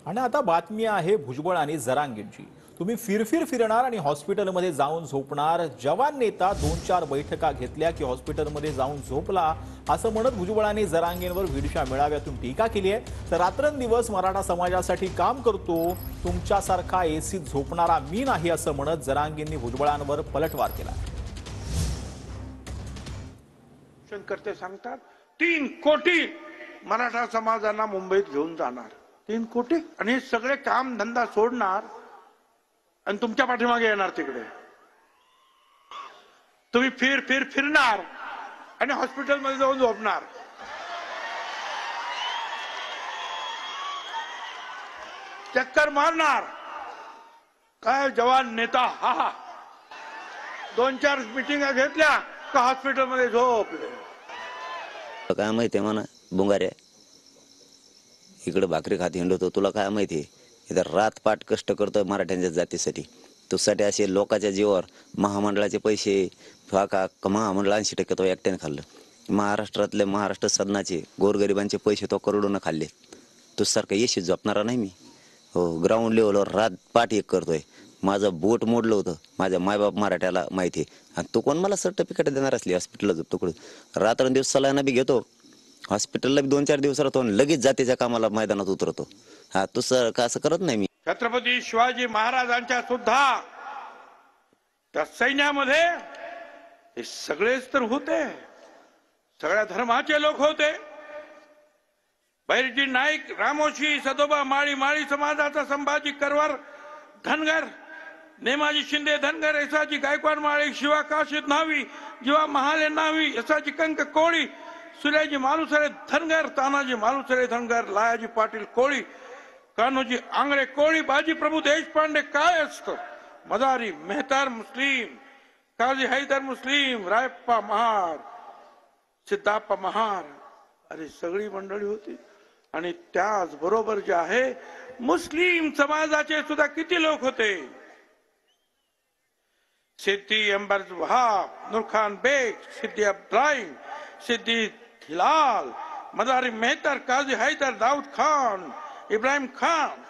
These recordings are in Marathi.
आणि आता बातमी आहे भुजबळ आणि जरांगेंची। तुम्ही फिरणार आणि हॉस्पिटलमध्ये जाऊन झोपणार। जवान नेता 2-4 बैठका घेतल्या की हॉस्पिटलमध्ये जाऊन झोपला असं म्हणत भुजबळांनी जरांगेंवर भीडशा मेळाव्यातून टीका केली आहे। तर रात्रंदिवस मराठा समाजासाठी काम करतो, तुमच्यासारखा एसीत झोपणारा मी नाही असं म्हणत जरांगेंनी भुजबळांवर पलटवार केला। करते सांगतात 3 कोटी मराठा समाजाला मुंबईत घेऊन जाणार। 3 कोटी आणि हे सगळे काम धंदा सोडणार आणि तुमच्या पाठीमागे येणार। तिकडे तुम्ही फिरणार आणि हॉस्पिटलमध्ये जाऊन झोपणार। चक्कर मारणार। काय जवान नेता हा 2-4 मीटिंगा घेतल्या का हॉस्पिटलमध्ये झोपले। काय माहितीये म्हणा बुंगाऱ्या इकडे भाकरी खात हिंडतो, तुला काय माहितीये इथं रात पाट कष्ट करतोय मराठ्यांच्या जातीसाठी। तुझ्यासाठी असे लोकांच्या जीवावर महामंडळाचे पैसे महामंडळ 80% तो एकट्याने खाल्लं। महाराष्ट्रातले महाराष्ट्र सदनाचे गोरगरिबांचे पैसे तो करोडोनं खाल्ले। तुझ्यासारखं यशी झोपणारा नाही मी। हो, ग्राउंड लेवलवर रात पाठ एक करतोय। माझं बोट मोडलं होतं, माझ्या मायबाप मराठ्याला माहिती आहे। आणि तू कोण मला सर्टिफिकेट देणार असली हॉस्पिटलला झोपतो कुठं? रात्रंदिवस सलाईना बी घेतो, हॉस्पिटलला बी 2-4 दिवस राहतो आणि लगेच जातीच्या कामाला मैदानात उतरतो। हा तू का असं करत नाही मी। छत्रपती शिवाजी महाराजांच्या सुद्धा त्या सैन्यामध्ये हे सगळेच तर होते, सगळ्या धर्माचे लोक होते। बैरजी नाईक, रामोशी, सदोबा माळी समाजाचा संभाजी करवर धनगर, नेमाजी शिंदे धनगर, यसाजी गायकवाड माळी, शिवा काशीद नावी, जीवा महाले नावी, यसाजी कंक कोळी, सुर्याजी मालुसरे धनगर, तानाजी मालुसरे धनगर, लायाजी पाटील कोळी, कान्होजी आंगळे कोळी, बाजी प्रभू देशपांडे काय असतं, मदारी मेहतार मुस्लिम, काजी हैदर मुस्लिम, रायप्पा महार, सिद्धाप्पा महार, अरे सगळी मंडळी होती। आणि त्याच बरोबर जे आहे मुस्लिम समाजाचे सुद्धा किती लोक होते। सिद्दी अंबर्ज वहाब, नूरखान बेग, सिद्दी अब्राहिम, सिद्दी हिलाल, मदारी मेहतर, काजी हैदर, दाऊद खान, इब्राहिम खान,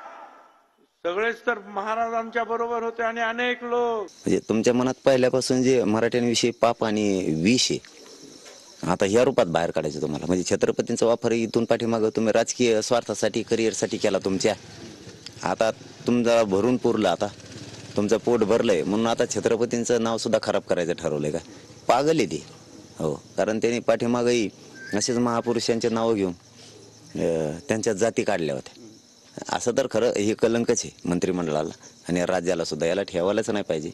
सगळेच तर महाराजांच्या बरोबर होते। आणि अनेक लोक म्हणजे तुमच्या मनात पहिल्यापासून जे मराठ्यांविषयी पाप आणि विष आहे आता ह्या रूपात बाहेर काढायचं तुम्हाला। म्हणजे छत्रपतींचा वापर इथून पाठीमागं तुम्ही राजकीय स्वार्थासाठी करिअरसाठी केला तुमच्या। आता तुमचा भरून पुरला, आता तुमचं पोट भरलंय म्हणून आता छत्रपतींचं नाव सुद्धा खराब करायचं ठरवलंय का? पागल आहे ते। हो, कारण त्यांनी पाठीमागही असेच महापुरुषांचे नाव घेऊन त्यांच्या जाती काढल्या होत्या। असं तर खरं हे कलंकच आहे मंत्रिमंडळाला आणि राज्याला सुद्धा, याला ठेवायलाच नाही पाहिजे।